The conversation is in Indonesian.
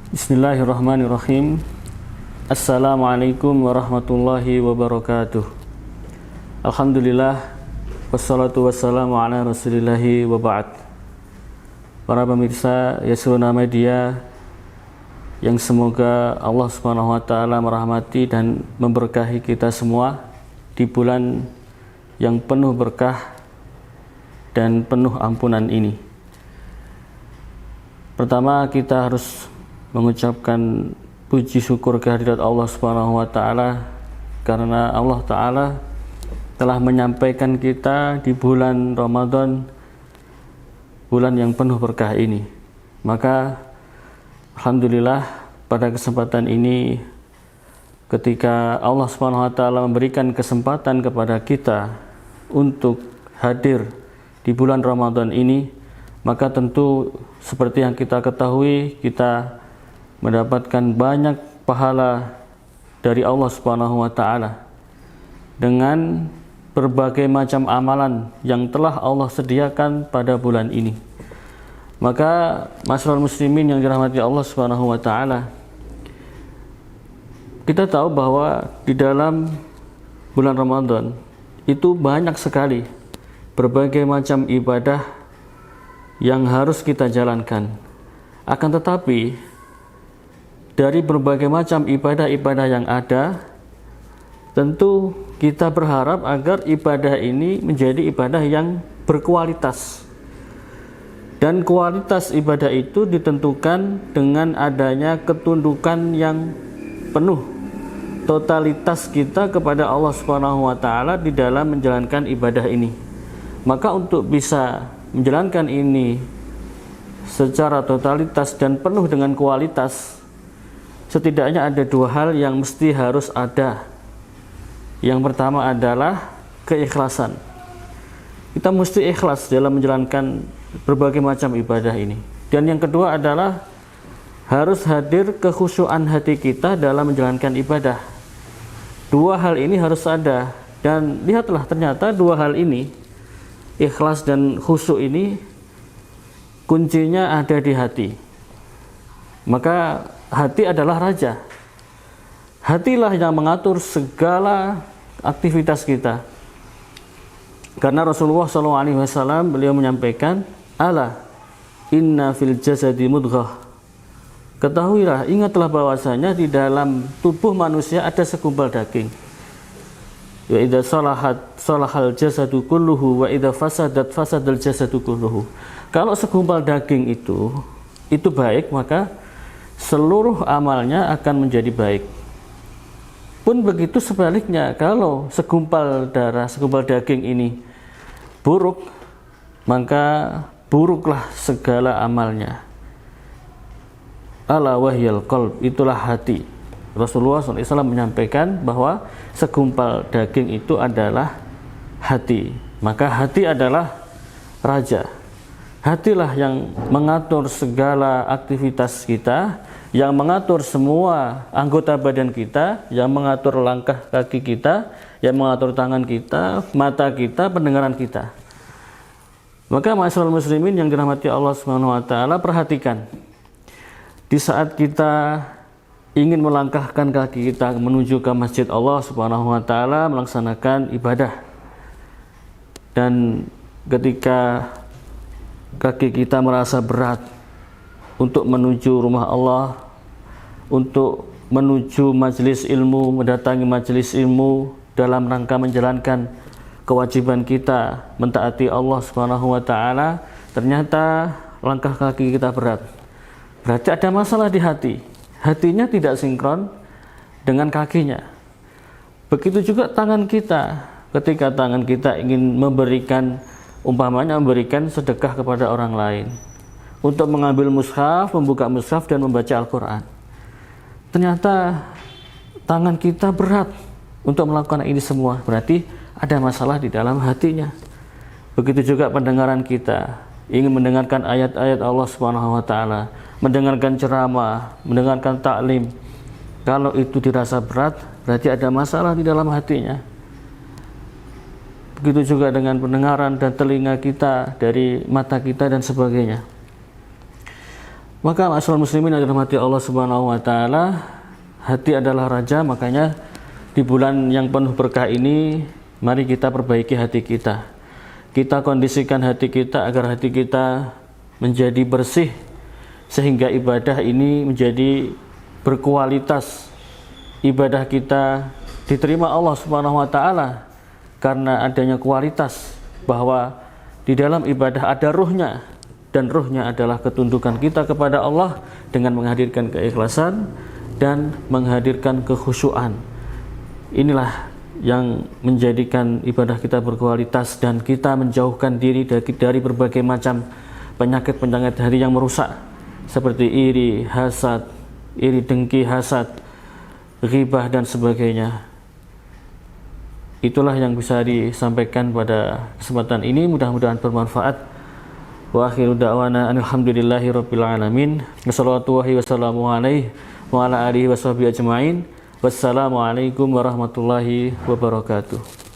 Bismillahirrahmanirrahim. Assalamualaikum warahmatullahi wabarakatuh. Alhamdulillah, wassalatu wassalamu ala rasulillahi wa ba'd. Para pemirsa Yasruna Media yang semoga Allah Subhanahu wa taala merahmati dan memberkahi kita semua di bulan yang penuh berkah dan penuh ampunan ini. Pertama, kita harus mengucapkan puji syukur kehadirat Allah Subhanahu wa taala karena Allah taala telah menyampaikan kita di bulan Ramadan, bulan yang penuh berkah ini. Maka alhamdulillah pada kesempatan ini, ketika Allah Subhanahu wa taala memberikan kesempatan kepada kita untuk hadir di bulan Ramadan ini, maka tentu seperti yang kita ketahui, kita mendapatkan banyak pahala dari Allah Subhanahu wa taala dengan berbagai macam amalan yang telah Allah sediakan pada bulan ini. Maka masyarakat muslimin yang dirahmati Allah Subhanahu wa taala, kita tahu bahwa di dalam bulan Ramadan itu banyak sekali berbagai macam ibadah yang harus kita jalankan. Akan tetapi dari berbagai macam ibadah-ibadah yang ada, tentu kita berharap agar ibadah ini menjadi ibadah yang berkualitas. Dan kualitas ibadah itu ditentukan dengan adanya ketundukan yang penuh, totalitas kita kepada Allah Subhanahu wa taala di dalam menjalankan ibadah ini. Maka untuk bisa menjalankan ini secara totalitas dan penuh dengan kualitas, setidaknya ada dua hal yang mesti harus ada. Yang pertama adalah keikhlasan. Kita mesti ikhlas dalam menjalankan berbagai macam ibadah ini. Dan yang kedua adalah harus hadir kekhusyuan hati kita dalam menjalankan ibadah. Dua hal ini harus ada. Dan lihatlah, ternyata dua hal ini, ikhlas dan khusyuk ini, kuncinya ada di hati. Maka hati adalah raja. Hatilah yang mengatur segala aktivitas kita. Karena Rasulullah SAW beliau menyampaikan, ala inna fil jasadi mudghah. Ketahuilah, ingatlah bahwasanya di dalam tubuh manusia ada segumpal daging. Wa idza salahat salahal jasadu kulluhu wa idza fasadat fasadal jasadu kulluhu. Kalau segumpal daging itu baik, maka seluruh amalnya akan menjadi baik. Pun begitu sebaliknya, kalau segumpal darah, segumpal daging ini buruk, maka buruklah segala amalnya. Ala wahyal qalb, itulah hati. Rasulullah SAW menyampaikan bahwa segumpal daging itu adalah hati. Maka hati adalah raja. Hatilah yang mengatur segala aktivitas kita, yang mengatur semua anggota badan kita, yang mengatur langkah kaki kita, yang mengatur tangan kita, mata kita, pendengaran kita. Maka ma'asyiral muslimin yang dirahmati Allah Subhanahu wa taala, perhatikan. Di saat kita ingin melangkahkan kaki kita menuju ke masjid Allah Subhanahu wa taala melaksanakan ibadah, dan ketika kaki kita merasa berat untuk menuju rumah Allah, untuk menuju majelis ilmu, mendatangi majelis ilmu dalam rangka menjalankan kewajiban kita mentaati Allah Subhanahu wa taala, ternyata langkah kaki kita berat. Berarti ada masalah di hati. Hatinya tidak sinkron dengan kakinya. Begitu juga tangan kita. Ketika tangan kita ingin memberikan, umpamanya memberikan sedekah kepada orang lain, untuk mengambil mushaf, membuka mushaf dan membaca Al-Quran, ternyata tangan kita berat untuk melakukan ini semua. Berarti ada masalah di dalam hatinya. Begitu juga pendengaran kita, ingin mendengarkan ayat-ayat Allah Subhanahu wa taala, mendengarkan ceramah, mendengarkan taklim, kalau itu dirasa berat, berarti ada masalah di dalam hatinya. Begitu juga dengan pendengaran dan telinga kita, dari mata kita dan sebagainya. Maka ma'asyiral muslimin yang dirahmati Allah Subhanahu wa taala, hati adalah raja. Makanya di bulan yang penuh berkah ini, mari kita perbaiki hati kita. Kita kondisikan hati kita agar hati kita menjadi bersih, sehingga ibadah ini menjadi berkualitas. Ibadah kita diterima Allah Subhanahu wa taala karena adanya kualitas, bahwa di dalam ibadah ada ruhnya, dan ruhnya adalah ketundukan kita kepada Allah dengan menghadirkan keikhlasan dan menghadirkan kekhusyuan. Inilah yang menjadikan ibadah kita berkualitas, dan kita menjauhkan diri dari berbagai macam penyakit-penyakit hati yang merusak, seperti iri, hasad, iri dengki, hasad, ghibah dan sebagainya. Itulah yang bisa disampaikan pada kesempatan ini, mudah-mudahan bermanfaat. Wa akhiru da'wana alhamdulillahi rabbil alamin. Wassallallahu wassalamu alaihi wa ala alihi washabihi ajma'in. Wassalamualaikum warahmatullahi wabarakatuh.